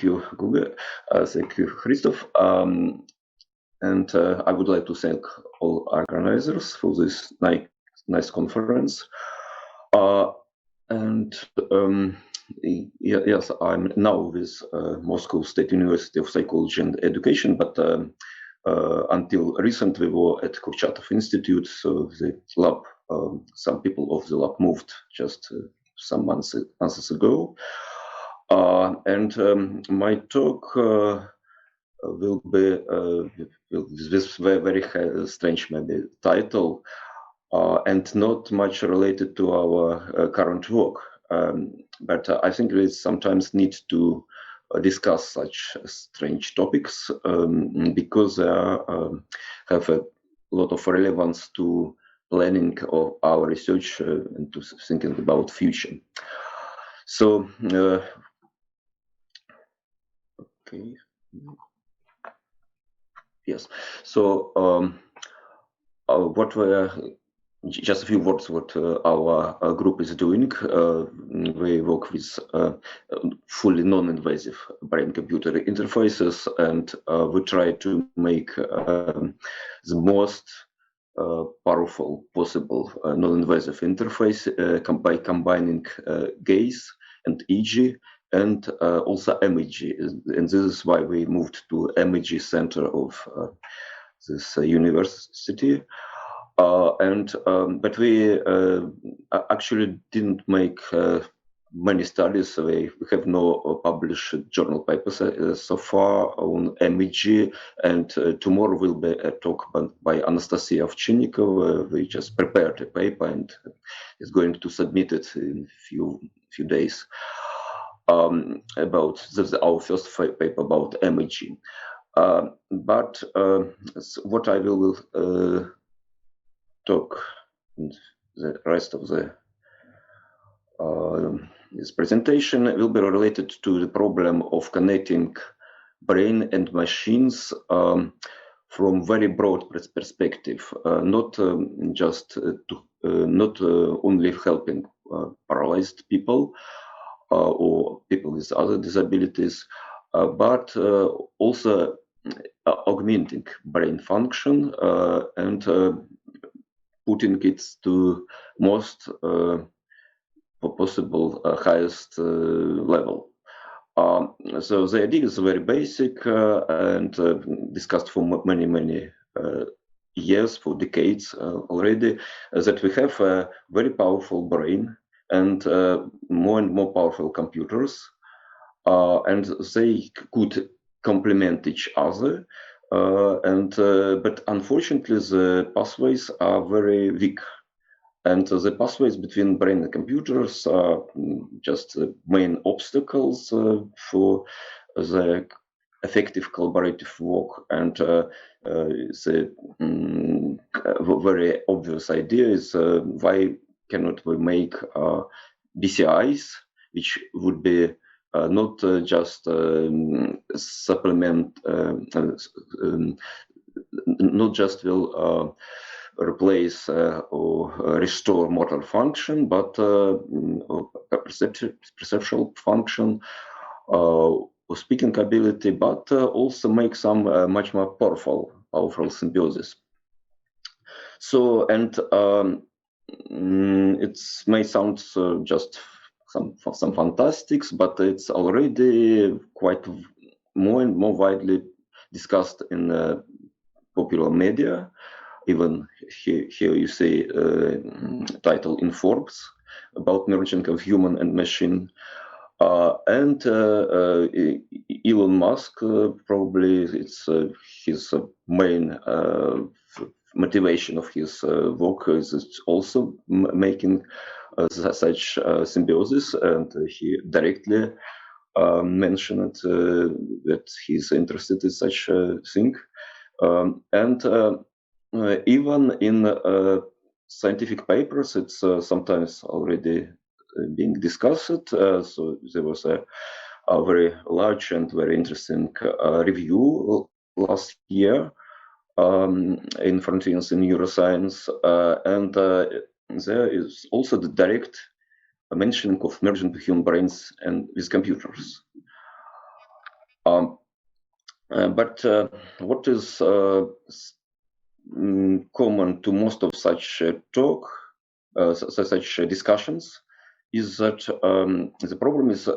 you, Google. Thank you, Christoph. And I would like to thank all organizers for this nice conference. Yes, I'm now with Moscow State University of Psychology and Education, but until recently we were at Kurchatov Institute, so the lab, some people of the lab moved just some months ago. My talk will be with this very strange maybe title, and not much related to our current work. But I think we sometimes need to discuss such strange topics because they have a lot of relevance to planning of our research and to thinking about future. So, okay. Yes. So, what were just a few words what our group is doing. We work with fully non-invasive brain-computer interfaces, and we try to make the most powerful possible non-invasive interface by combining gaze and EEG and also MEG. And this is why we moved to MEG center of this university. But we actually didn't make many studies. We have no published journal papers so far on MEG, and tomorrow will be a talk by Anastasia Ovchinnikova. We just prepared a paper and is going to submit it in few days about our first paper about MEG. But what I will talk in the rest of this presentation will be related to the problem of connecting brain and machines from very broad perspective, not just not only helping paralyzed people or people with other disabilities, but also augmenting brain function and putting it to most possible highest level. So the idea is very basic and discussed for many years, for decades already, that we have a very powerful brain and more powerful computers, and they could complement each other. But unfortunately, the pathways are very weak, and the pathways between brain and computers are just the main obstacles for the effective collaborative work. And the very obvious idea is why cannot we make BCIs, which would be not just supplement, not just will replace or restore motor function, but perceptual function or speaking ability, but also make some much more powerful symbiosis. So, and it may sound just some fantastics, but it's already quite more and more widely discussed in popular media. Even here you see title in Forbes about merging of human and machine. And Elon Musk, probably it's his main motivation of his work is also making such symbiosis, and he directly mentioned that he's interested in such a thing. Even in scientific papers, it's sometimes already being discussed. So there was a very large and very interesting review last year in Frontiers in Neuroscience, and there is also the direct mentioning of merging the human brains and with computers. But what is common to most of such such discussions is that the problem is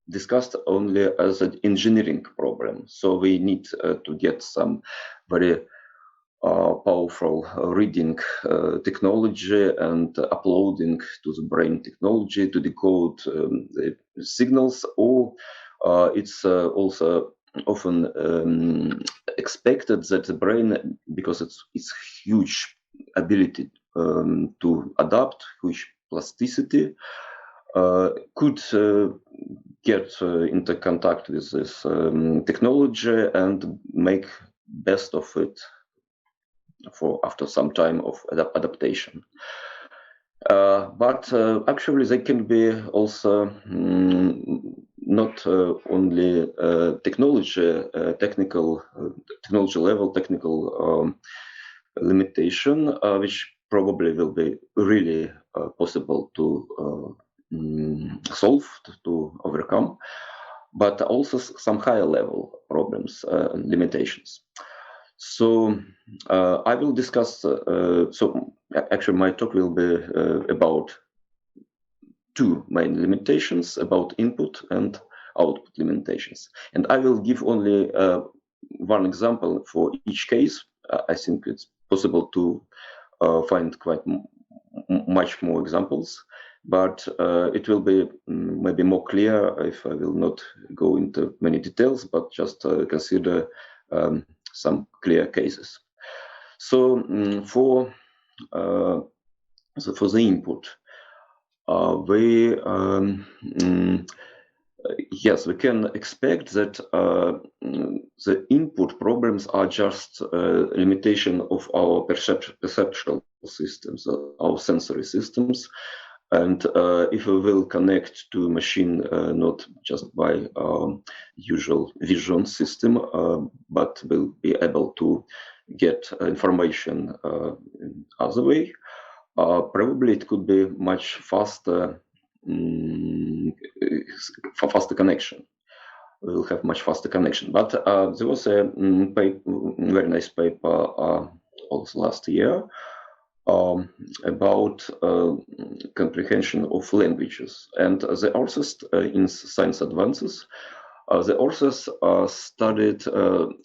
discussed only as an engineering problem. So we need to get some very powerful reading technology and uploading to the brain technology to decode the signals, or it's also often expected that the brain, because it's huge ability to adapt, huge plasticity, could get into contact with this technology and make best of it for after some time of adaptation. But actually, they can be also not only technical level, technical limitation, which probably will be really possible to solve, to overcome, but also some higher level problems and limitations. So I will discuss, so actually my talk will be about two main limitations, about input and output limitations. And I will give only one example for each case. I think it's possible to find quite much more examples, but it will be maybe more clear if I will not go into many details, but just consider some clear cases. So for the input, yes, we can expect that the input problems are just a limitation of our perceptual systems, our sensory systems. And if we will connect to machine not just by usual vision system, but will be able to get information in other way, probably it could be much faster, faster connection. We'll have much faster connection. But there was a very nice paper also last year about comprehension of languages. And the authors in Science Advances, the authors studied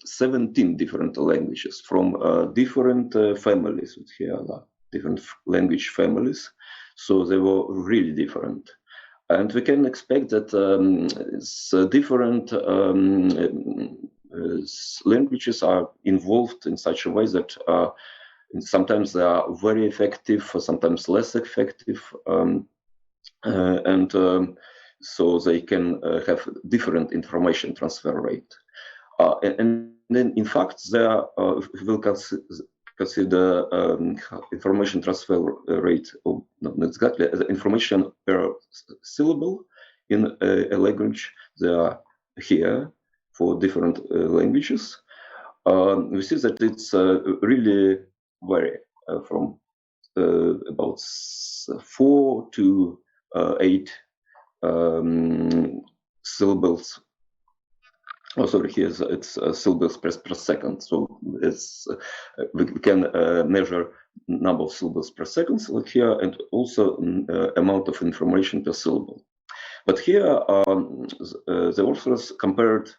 17 different languages from different families. Here are different language families. So they were really different. And we can expect that different languages are involved in such a way that sometimes they are very effective, sometimes less effective, and so they can have different information transfer rate. And then, in fact, there we will consider information transfer rate, or not exactly, the information per syllable in a language. They are here for different languages. We see that it's really vary from about 4 to 8 syllables. Oh, sorry, here it's syllables per second. So it's we can measure number of syllables per second here, and also amount of information per syllable. But here the authors compared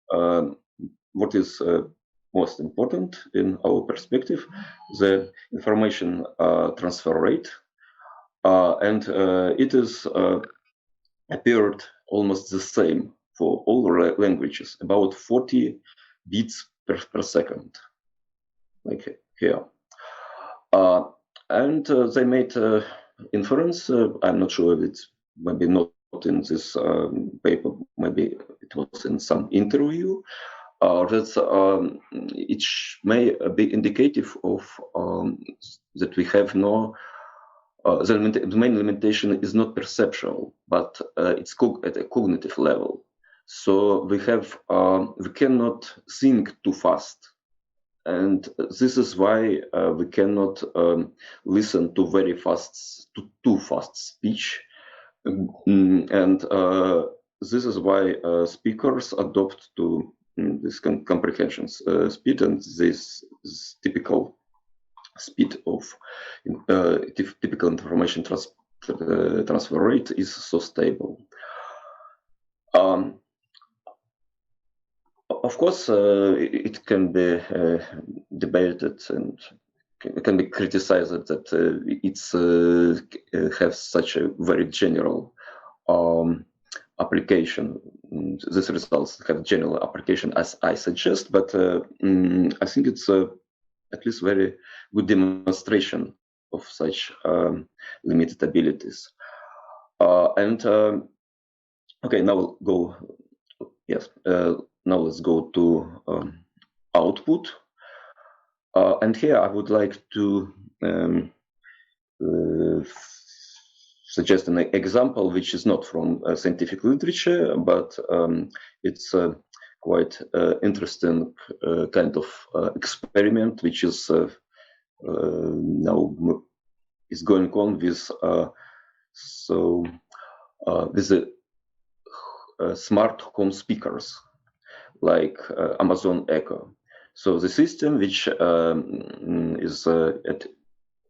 what is most important in our perspective, the information transfer rate, and it is appeared almost the same for all languages, about 40 beats per second, like here. And they made inference. I'm not sure if it's maybe not in this paper, maybe it was in some interview. That it may be indicative of that we have no. The main limitation is not perceptual, but it's at a cognitive level. So we cannot think too fast, and this is why we cannot listen to too fast speech, and this is why speakers adopt to this comprehension speed, and this typical speed of typical information transfer rate is so stable. Of course, it can be debated and can be criticized that it's has such a very general application. These results have general application as I suggest, but I think it's at least very good demonstration of such limited abilities. Okay, now we'll go. Yes, now let's go to output. And here I would like to suggest an example which is not from scientific literature, but it's quite interesting kind of experiment which is now is going on with with the smart home speakers like Amazon Echo. So the system which is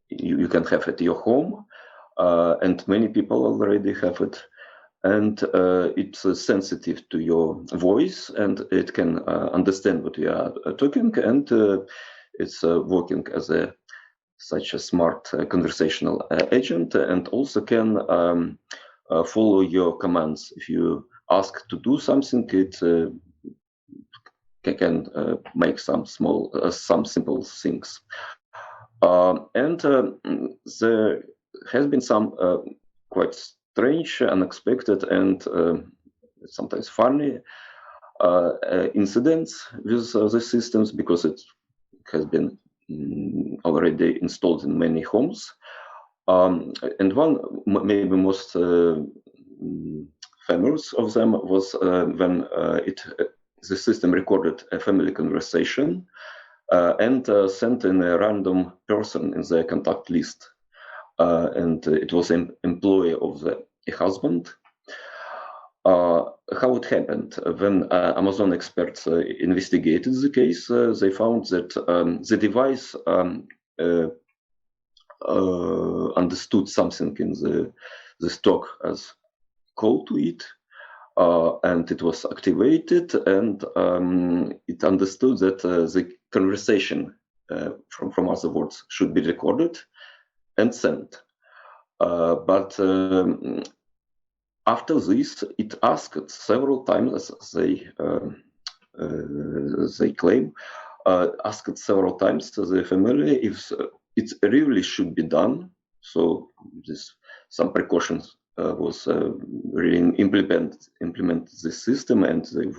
you can have at your home, and many people already have it, and it's sensitive to your voice, and it can understand what you are talking, and it's working as such a smart conversational agent, and also can follow your commands. If you ask to do something, it can make some simple things. And there has been some quite strange, unexpected, and sometimes funny incidents with the systems, because it has been already installed in many homes. And one, maybe most famous of them, was when the system recorded a family conversation and sent in a random person in the contact list. And it was an employee of the husband. How it happened? When Amazon experts investigated the case, they found that the device understood something in the stock as call to it, and it was activated, and it understood that the conversation from other words should be recorded and sent. But after this, it asked several times, as they claim, asked several times to the family if it really should be done. So some precautions was really implement the system, and they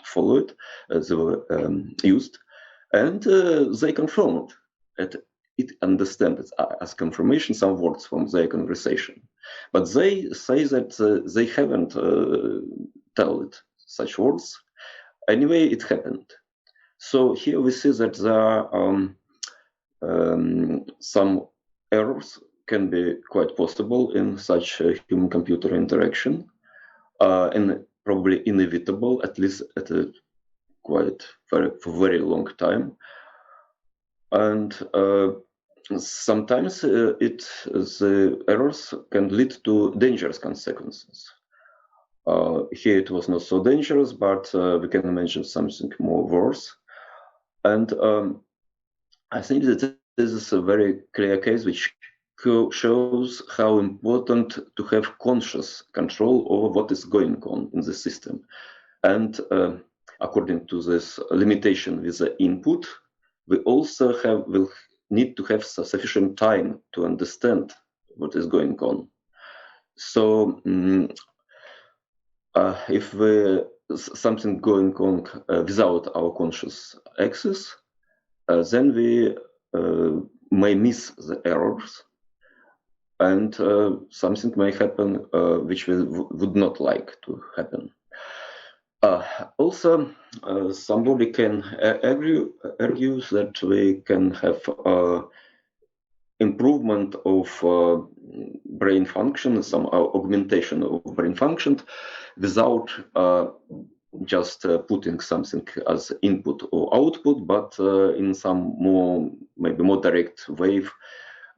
followed, they were used, and they confirmed that it understands as confirmation some words from their conversation. But they say that they haven't told it such words. Anyway, it happened. So here we see that there are some errors can be quite possible in such a human-computer interaction, and probably inevitable, at least at a for very long time. And sometimes the errors can lead to dangerous consequences. Here it was not so dangerous, but we can imagine something more worse. And I think that this is a very clear case which shows how important to have conscious control over what is going on in the system. And according to this limitation with the input, we also will need to have sufficient time to understand what is going on. So if something going on without our conscious access, then we may miss the errors, and something may happen which we would not like to happen. Also, somebody can argue that we can have improvement of brain function, some augmentation of brain function, without just putting something as input or output, but in some maybe more direct way,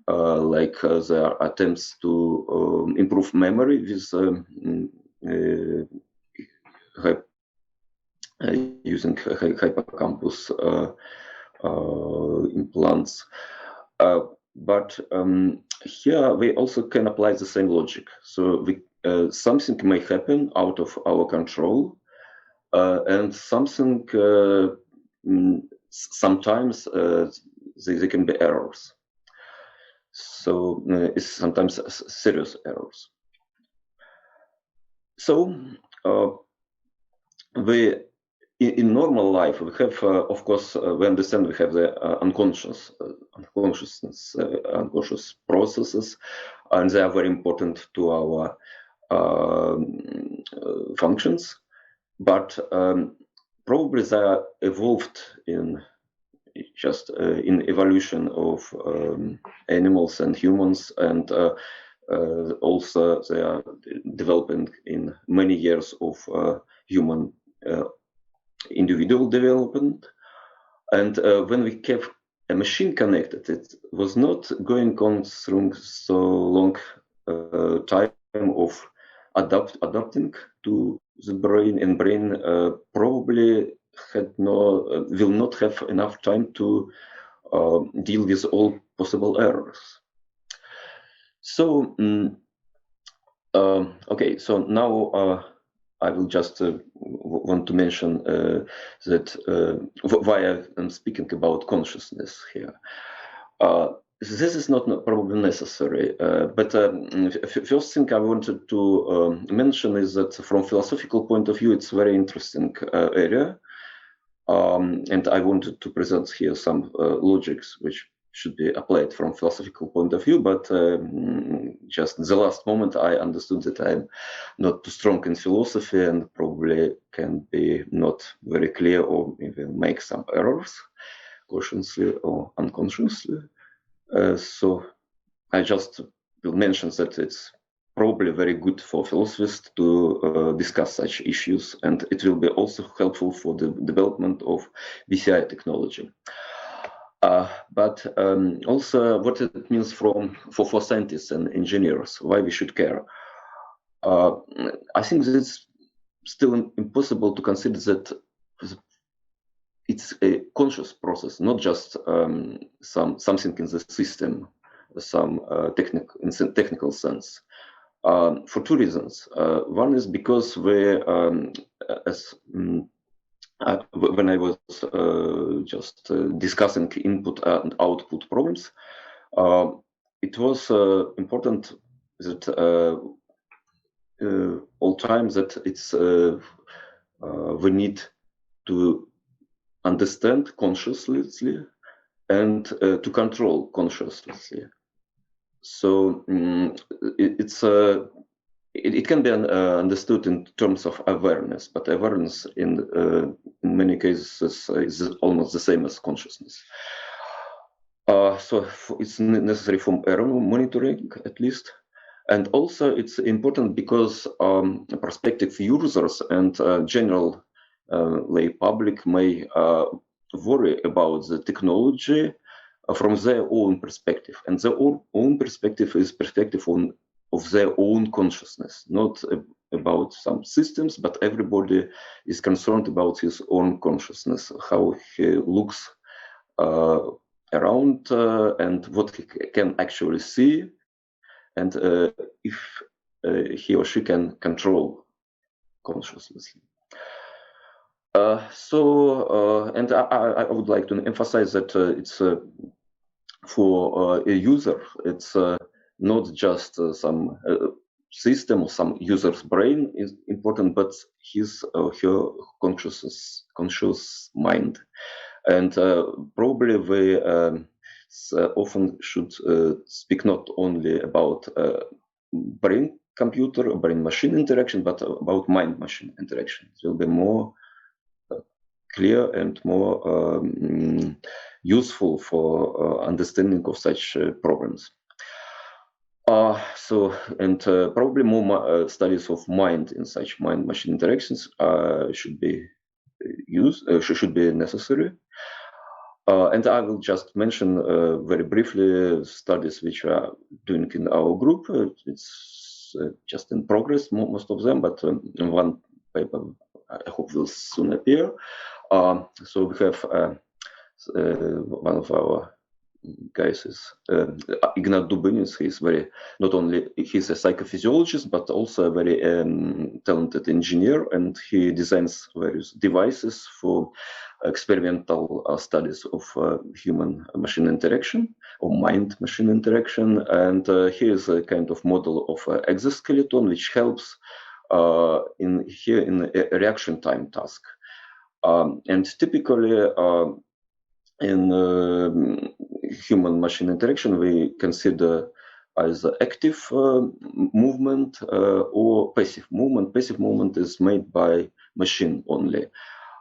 like there are attempts to improve memory with using hippocampus implants. But here we also can apply the same logic. So something may happen out of our control, and something sometimes there can be errors. So it's sometimes serious errors. So in normal life, we have, of course, we understand we have the unconscious processes, and they are very important to our functions. But probably they are evolved in evolution of animals and humans, and also they are developing in many years of human individual development. And when we kept a machine connected, it was not going on through so long time of adapting to the brain, and brain probably will not have enough time to deal with all possible errors. So okay, so now I will just want to mention that why I'm speaking about consciousness here. This is not probably necessary, but first thing I wanted to mention is that from philosophical point of view, it's a very interesting area. And I wanted to present here some logics which should be applied from philosophical point of view, but just in the last moment I understood that I'm not too strong in philosophy and probably can be not very clear or even make some errors, consciously or unconsciously. So I just will mention that it's probably very good for philosophers to discuss such issues, and it will be also helpful for the development of BCI technology. But also what it means for scientists and engineers, why we should care. I think that it's still impossible to consider that it's a conscious process, not just something in the system, some technical sense. For two reasons. One is because when I was just discussing input and output problems, it was important that all times that it's we need to understand consciously and to control consciously. So it can be understood in terms of awareness, but awareness in many cases is almost the same as consciousness. So it's necessary for error monitoring, at least. And also it's important because prospective users and general lay public may worry about the technology from their own perspective. And their own perspective is perspective of their own consciousness, not about some systems, but everybody is concerned about his own consciousness, how he looks around and what he can actually see, and if he or she can control consciousness. And I would like to emphasize that it's for a user, it's not just some system or some user's brain is important, but his or her conscious mind. And probably we often should speak not only about brain-computer or brain-machine interaction, but about mind-machine interaction. It will be more clear and more useful for understanding of such problems. Probably more studies of mind in such mind-machine interactions should be should be necessary. And I will just mention very briefly studies which we are doing in our group. It's just in progress, most of them, but one paper I hope will soon appear. So we have one of our guys is Ignat Dubinins. He's very not only he's a psychophysiologist but also a very talented engineer, and he designs various devices for experimental studies of human-machine interaction or mind-machine interaction. And here is a kind of model of exoskeleton which helps in a reaction time task. And typically in human-machine interaction, we consider either active movement or passive movement. Passive movement is made by machine only.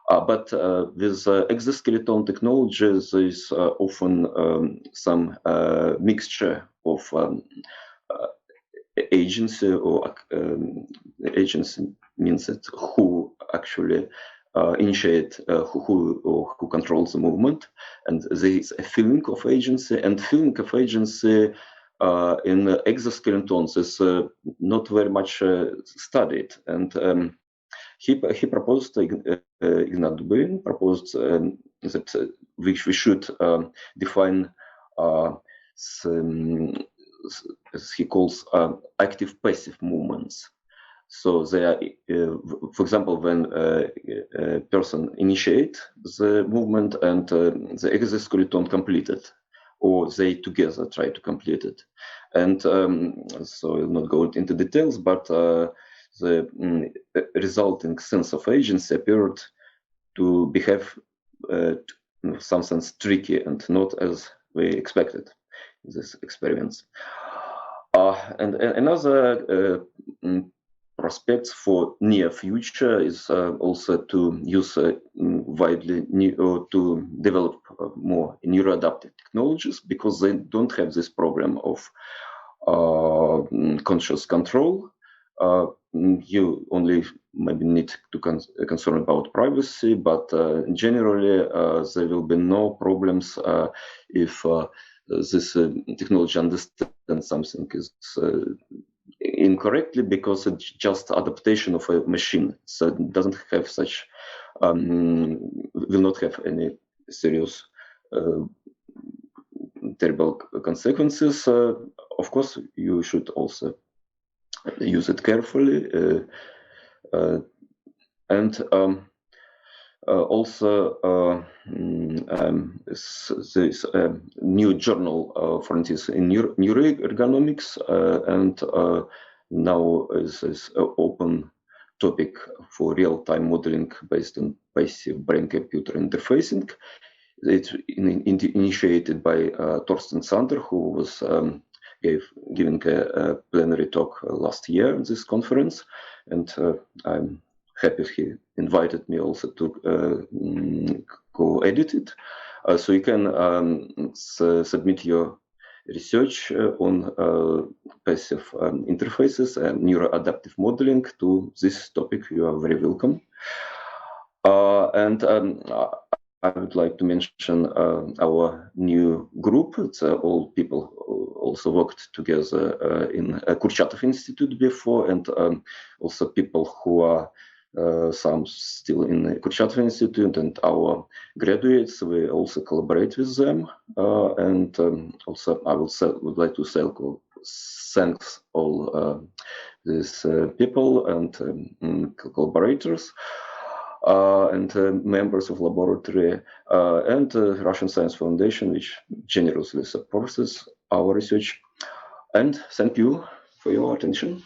But with exoskeleton technology, there is often some mixture of agency, or agency means that who actually initiate, who controls the movement, and there is a feeling of agency, and feeling of agency in exoskeletons is not very much studied. And he proposed, Ignat Dubin proposed that we should define as he calls active-passive movements. So they are, for example, when a person initiate the movement and the exoskeleton complete it, or they together try to complete it. And so I'll not go into details, but the resulting sense of agency appeared to behave in some sense tricky and not as we expected in this experiments. And another prospects for near future is also to use widely or to develop more neuroadaptive technologies, because they don't have this problem of conscious control. You only maybe need to concern about privacy, but generally there will be no problems if this technology understands something is incorrectly, because it's just adaptation of a machine, so it doesn't have such will not have any serious terrible consequences. Of course, you should also use it carefully, and also this new journal, for instance, in neuroergonomics, and now is open topic for real-time modeling based on passive brain-computer interfacing. It's initiated by Torsten Sander, who was giving a plenary talk last year at this conference, and I'm happy he invited me also to co-edit it. So you can submit your research on passive interfaces and neuroadaptive modeling to this topic. You are very welcome. And I would like to mention our new group. It's all people who also worked together in Kurchatov Institute before, and also people who are some still in the Kurchatov Institute, and our graduates. We also collaborate with them, and also I would like to thank all these people and collaborators. And members of laboratory and Russian Science Foundation, which generously supports our research. And thank you for your attention.